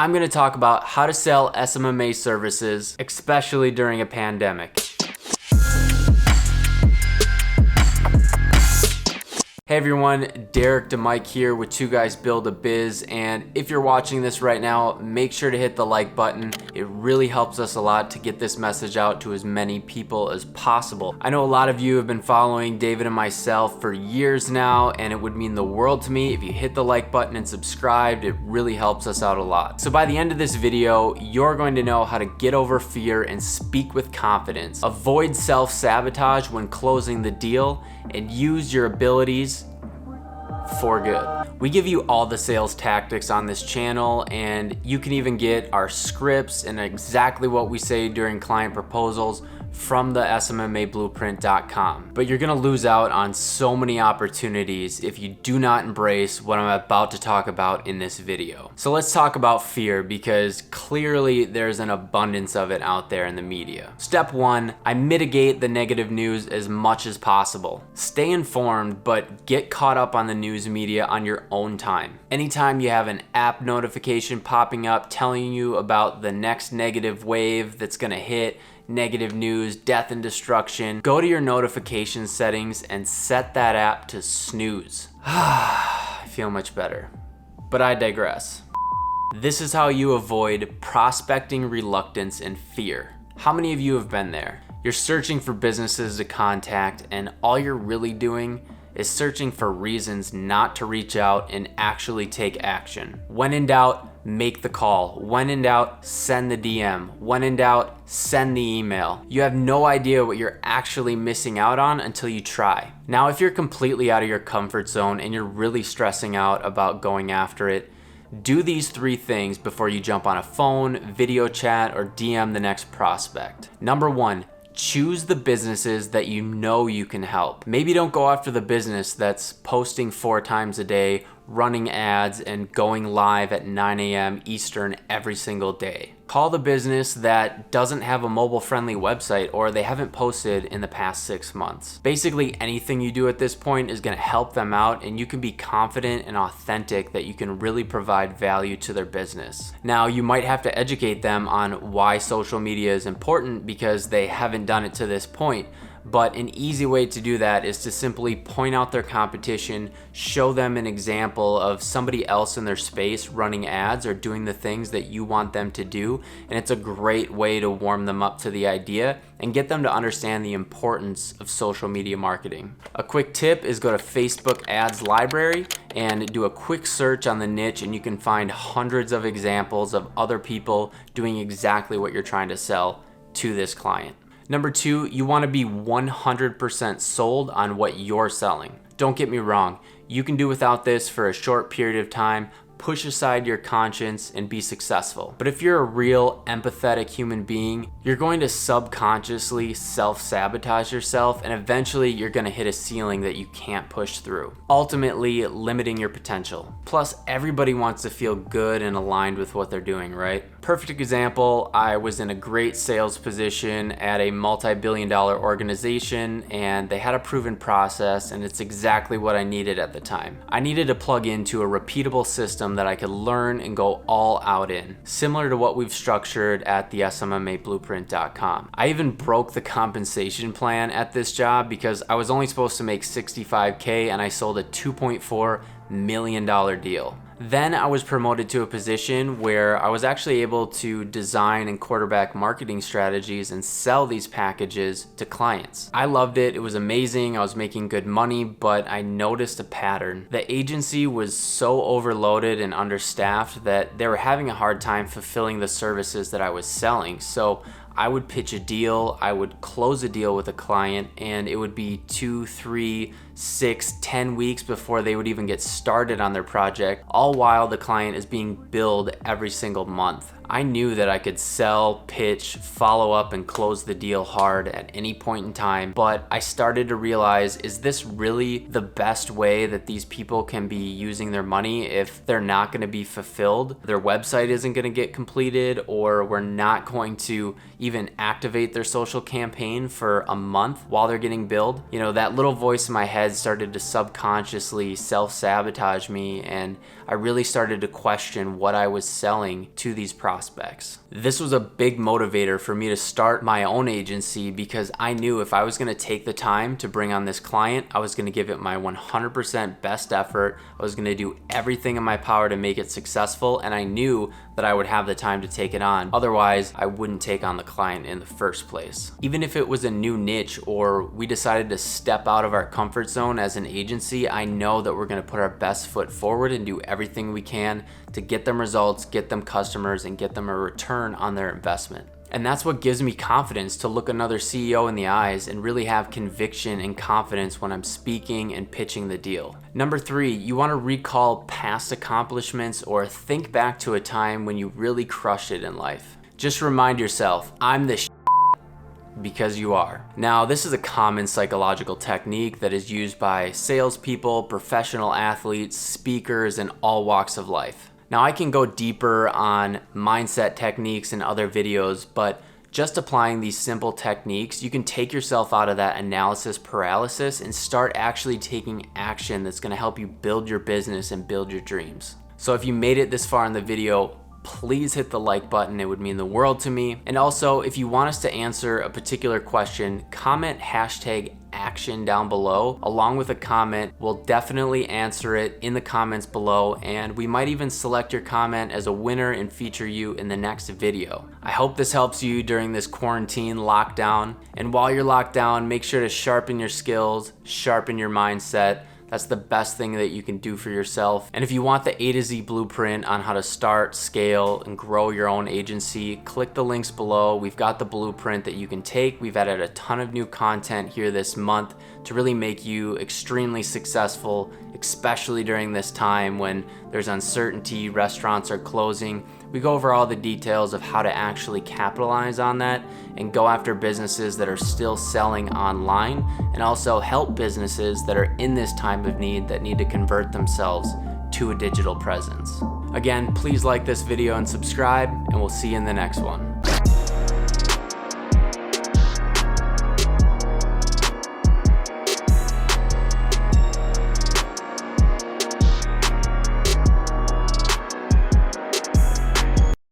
I'm going to talk about how to sell SMMA services, especially during a pandemic. Hey everyone, Derek DeMike here with Two Guys Build a Biz, and if you're watching this right now, make sure to hit the like button. It really helps us a lot to get this message out to as many people as possible. I know a lot of you have been following David and myself for years now, and it would mean the world to me if you hit the like button and subscribed. It really helps us out a lot. So by the end of this video, you're going to know how to get over fear and speak with confidence, avoid self-sabotage when closing the deal, and use your abilities for good. We give you all the sales tactics on this channel, and you can even get our scripts and exactly what we say during client proposals from the SMMAblueprint.com. But you're gonna lose out on so many opportunities if you do not embrace what I'm about to talk about in this video. So let's talk about fear, because clearly there's an abundance of it out there in the media. Step one, I mitigate the negative news as much as possible. Stay informed, but get caught up on the news media on your own time. Anytime you have an app notification popping up telling you about the next negative wave that's gonna hit, negative news, death and destruction, go to your notification settings and set that app to snooze. I feel much better, but I digress. This is how you avoid prospecting reluctance and fear. How many of you have been there? You're searching for businesses to contact, and all you're really doing is searching for reasons not to reach out and actually take action. When in doubt, make the call. When in doubt, send the DM. When in doubt, send the email. You have no idea what you're actually missing out on until you try. Now, if you're completely out of your comfort zone and you're really stressing out about going after it, do these 3 things before you jump on a phone, video chat, or DM the next prospect. Number 1, choose the businesses that you know you can help. Maybe don't go after the business that's posting 4 times a day, running ads, and going live at 9 a.m. Eastern every single day. Call the business that doesn't have a mobile-friendly website, or they haven't posted in the past 6 months. Basically, anything you do at this point is going to help them out, and you can be confident and authentic that you can really provide value to their business. Now, you might have to educate them on why social media is important because they haven't done it to this point. But an easy way to do that is to simply point out their competition, show them an example of somebody else in their space running ads or doing the things that you want them to do, and it's a great way to warm them up to the idea and get them to understand the importance of social media marketing. A quick tip is go to Facebook Ads Library and do a quick search on the niche, and you can find hundreds of examples of other people doing exactly what you're trying to sell to this client. Number 2, you want to be 100% sold on what you're selling. Don't get me wrong, you can do without this for a short period of time, push aside your conscience, and be successful. But if you're a real empathetic human being, you're going to subconsciously self-sabotage yourself, and eventually you're going to hit a ceiling that you can't push through, ultimately limiting your potential. Plus, everybody wants to feel good and aligned with what they're doing, right? Perfect example, I was in a great sales position at a multi-billion-dollar organization, and they had a proven process, and it's exactly what I needed at the time. I needed to plug into a repeatable system that I could learn and go all out in, similar to what we've structured at the SMMAblueprint.com. I even broke the compensation plan at this job because I was only supposed to make $65K, and I sold a $2.4 million deal. Then I was promoted to a position where I was actually able to design and quarterback marketing strategies and sell these packages to clients. I loved it. It was amazing. I was making good money, but I noticed a pattern. The agency was so overloaded and understaffed that they were having a hard time fulfilling the services that I was selling. So I would pitch a deal, I would close a deal with a client, and it would be 2, 3, 6, 10 weeks before they would even get started on their project, all while the client is being billed every single month. I knew that I could sell, pitch, follow up, and close the deal hard at any point in time, but I started to realize, is this really the best way that these people can be using their money if they're not going to be fulfilled? Their website isn't going to get completed, or we're not going to even activate their social campaign for a month while they're getting billed, you know, that little voice in my head started to subconsciously self-sabotage me, and I really started to question what I was selling to these prospects. This was a big motivator for me to start my own agency, because I knew if I was going to take the time to bring on this client, I was going to give it my 100% best effort. I was going to do everything in my power to make it successful, and I knew that I would have the time to take it on. Otherwise, I wouldn't take on the client in the first place. Even if it was a new niche or we decided to step out of our comfort zone as an agency, I know that we're going to put our best foot forward and do everything we can to get them results, get them customers, and get them a return on their investment. And that's what gives me confidence to look another CEO in the eyes and really have conviction and confidence when I'm speaking and pitching the deal. Number 3, you want to recall past accomplishments or think back to a time when you really crushed it in life. Just remind yourself, I'm the because you are. Now, this is a common psychological technique that is used by salespeople, professional athletes, speakers, and all walks of life. Now, I can go deeper on mindset techniques in other videos, but just applying these simple techniques, you can take yourself out of that analysis paralysis and start actually taking action that's going to help you build your business and build your dreams. So if you made it this far in the video, please hit the like button. It would mean the world to me. And also, if you want us to answer a particular question, comment #action down below along with a comment. We'll definitely answer it in the comments below, and we might even select your comment as a winner and feature you in the next video. I hope this helps you during this quarantine lockdown. And while you're locked down, make sure to sharpen your skills, sharpen your mindset. That's the best thing that you can do for yourself. And if you want the A to Z blueprint on how to start, scale, and grow your own agency, click the links below. We've got the blueprint that you can take. We've added a ton of new content here this month to really make you extremely successful, especially during this time when there's uncertainty, restaurants are closing. We go over all the details of how to actually capitalize on that and go after businesses that are still selling online, and also help businesses that are in this time of need that need to convert themselves to a digital presence. Again, please like this video and subscribe, and we'll see you in the next one.